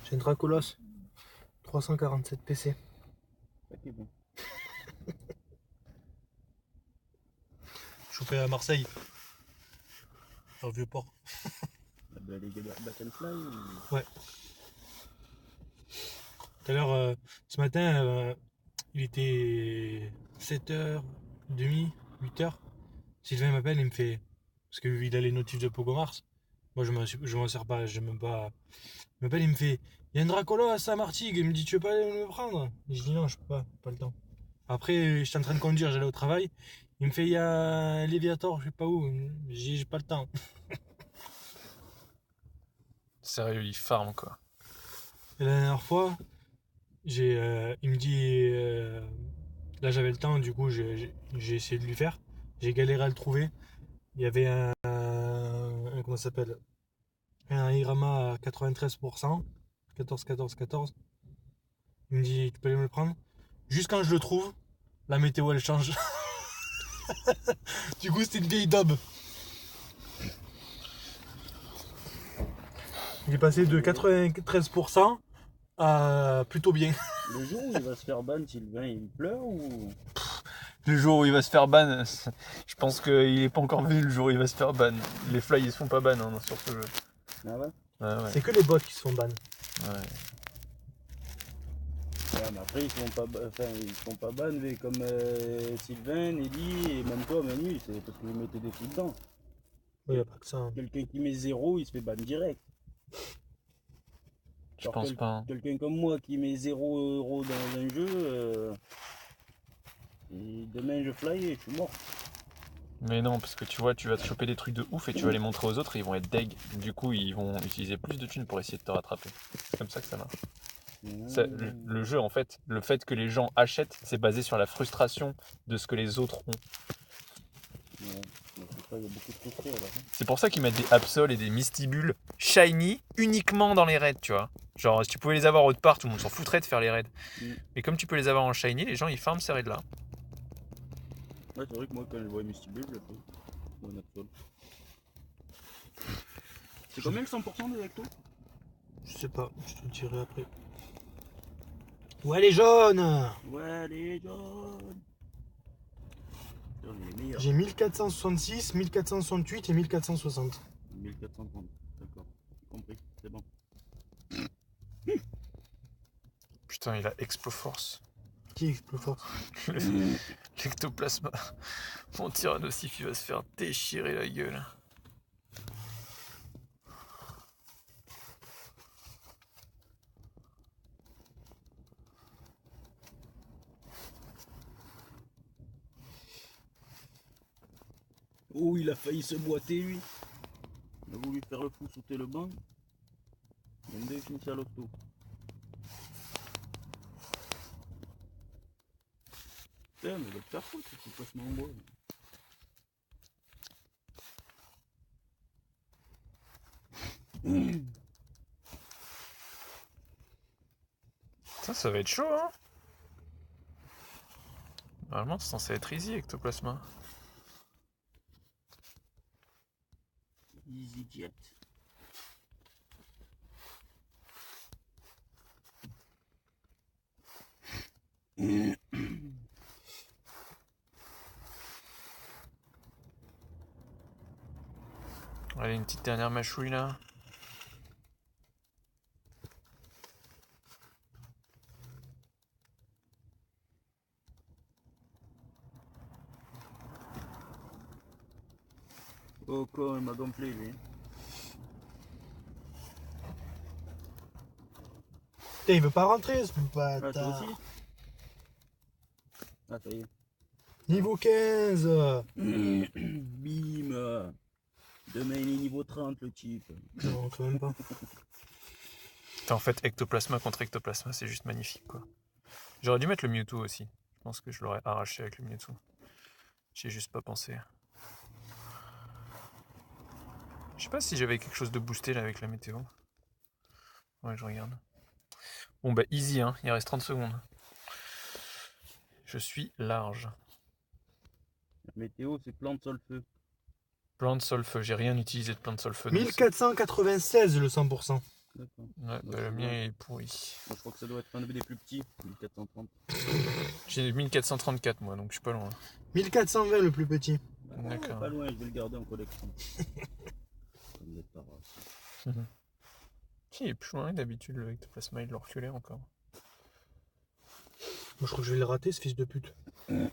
J'ai un Dracolos 347 PC. Ok, bon. Chopé à Marseille. Au Vieux-Port. Les gars de Battlefly ou... Ouais. Tout à l'heure, ce matin, il était 7h30, 8h. Sylvain m'appelle et me fait. Parce qu'il a les notifs de Pogomars. Moi, je m'en sers pas, je même pas. Il m'appelle, il me fait. Il y a un Dracolos à Saint-Martigues. Il me dit, tu veux pas aller me prendre? Et je dis, non, je peux pas le temps. Après, j'étais en train de conduire, j'allais au travail. Il me fait, il y a un Léviator, je sais pas où. Je dis, j'ai pas le temps. Sérieux, il farm quoi. Et la dernière fois, il me dit, là j'avais le temps, du coup j'ai essayé de lui faire. J'ai galéré à le trouver. Il y avait comment ça s'appelle? Un Irama à 93%, 14, 14, 14. Il me dit, tu peux aller me le prendre. Juste quand je le trouve, la météo elle change. Du coup c'était une vieille daube. Il est passé de 93% à plutôt bien. Le jour où il va se faire ban, Sylvain, il pleure ou... Le jour où il va se faire ban, je pense qu'il est pas encore venu le jour où il va se faire ban. Les fly ils se font pas ban hein, sur ce jeu. Ah ouais? Ouais. C'est que les bots qui se font ban. Ouais. Ouais, mais après ils se font pas ban, mais comme Sylvain, Nelly et même toi, Manu, c'est parce que vous mettez des trucs dedans. Il n'y a pas que ça. Hein. Quelqu'un qui met 0, il se fait ban direct. Je pense pas. Hein. Quelqu'un comme moi qui met 0 € dans un jeu, et demain je fly et je suis mort. Mais non, parce que tu vois, tu vas te choper des trucs de ouf et tu vas les montrer aux autres et ils vont être deg. Du coup, ils vont utiliser plus de thunes pour essayer de te rattraper. C'est comme ça que ça marche. Le jeu, en fait, le fait que les gens achètent, c'est basé sur la frustration de ce que les autres ont. Ouais, il y a beaucoup de frustrés alors. C'est pour ça qu'ils mettent des Absol et des Mystibules shiny uniquement dans les raids, tu vois. Genre, si tu pouvais les avoir autre part, tout le monde s'en foutrait de faire les raids. Mais comme tu peux les avoir en shiny, les gens ils farment ces raids-là. Ouais, c'est vrai que moi quand je vois Mystibule, je fais mon Absol. C'est combien le 100% des actos? Je sais pas, je te le dirai après. Ouais les jaunes! Ouais, les jaunes! On est les meilleurs. J'ai 1466, 1468 et 1460. 1430, d'accord. J'ai compris, c'est bon. Putain, il a Exploforce. Qui est plus fort? L'ectoplasma. Mon Tyrannosif, il va se faire déchirer la gueule. Oh, il a failli se boiter lui. Il a voulu faire le fou, sauter le banc. Il vient de finir à l'auto. Putain, mais il va te faire foutre, c'est placement en bois. Ça va être chaud, hein. Normalement, c'est censé être easy, Ectoplasma. Easy jet. Allez, une petite dernière mâchouille là. Oh, quoi, il m'a gonflé lui. Putain, il veut pas rentrer ce Ah, toi bâtard. aussi? Ah, ça y est. Niveau 15. Bim. Demain il est niveau 30 le type. Non, quand même pas. Putain, en fait, Ectoplasma contre Ectoplasma, c'est juste magnifique, quoi. J'aurais dû mettre le Mewtwo aussi. Je pense que je l'aurais arraché avec le Mewtwo. J'y ai juste pas pensé. Je sais pas si j'avais quelque chose de boosté là avec la météo. Ouais, je regarde. Bon bah easy, hein. Il reste 30 secondes. Je suis large. La météo c'est plante sol feu. Plan de solfeu, j'ai rien utilisé de plan de solfeu. 1496 le 100%. D'accord. Ouais, bah, le mien est pourri. Moi, je crois que ça doit être un des plus petits, 1430. J'ai 1434 moi, donc je suis pas loin. 1420 le plus petit. D'accord. Pas loin, je vais le garder en collection. Comme vous êtes pas rare. Si, il est plus loin que d'habitude le ectoplasma, il l'a reculé encore. Moi, je crois que je vais le rater, ce fils de pute. C'est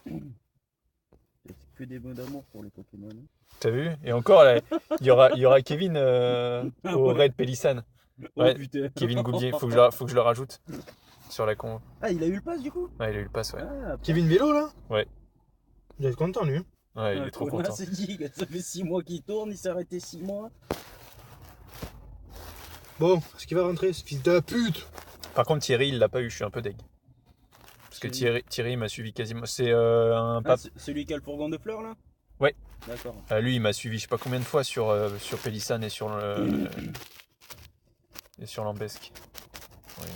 que des mots d'amour pour les Pokémon. Hein. T'as vu? Et encore, là, il y aura Kevin au Ouais. Red Pélissan. Oh Ouais, putain. Kevin Goubier, faut que je le rajoute sur la con. Ah, il a eu le pass du coup? Ouais, il a eu le pass, ouais. Ah, Kevin Vélo, là? Ouais. Il doit être content, lui. Ouais, il est trop content. C'est dit, ça fait 6 mois qu'il tourne, il s'est arrêté 6 mois. Bon, est-ce qu'il va rentrer, ce fils de pute? Par contre, Thierry, il l'a pas eu, je suis un peu deg. Parce que Thierry il m'a suivi quasiment. C'est un pape. Celui qui a le fourgon de fleurs là? Ouais. D'accord. Lui, il m'a suivi je sais pas combien de fois sur Pélissan et sur Lambesque. Ouais,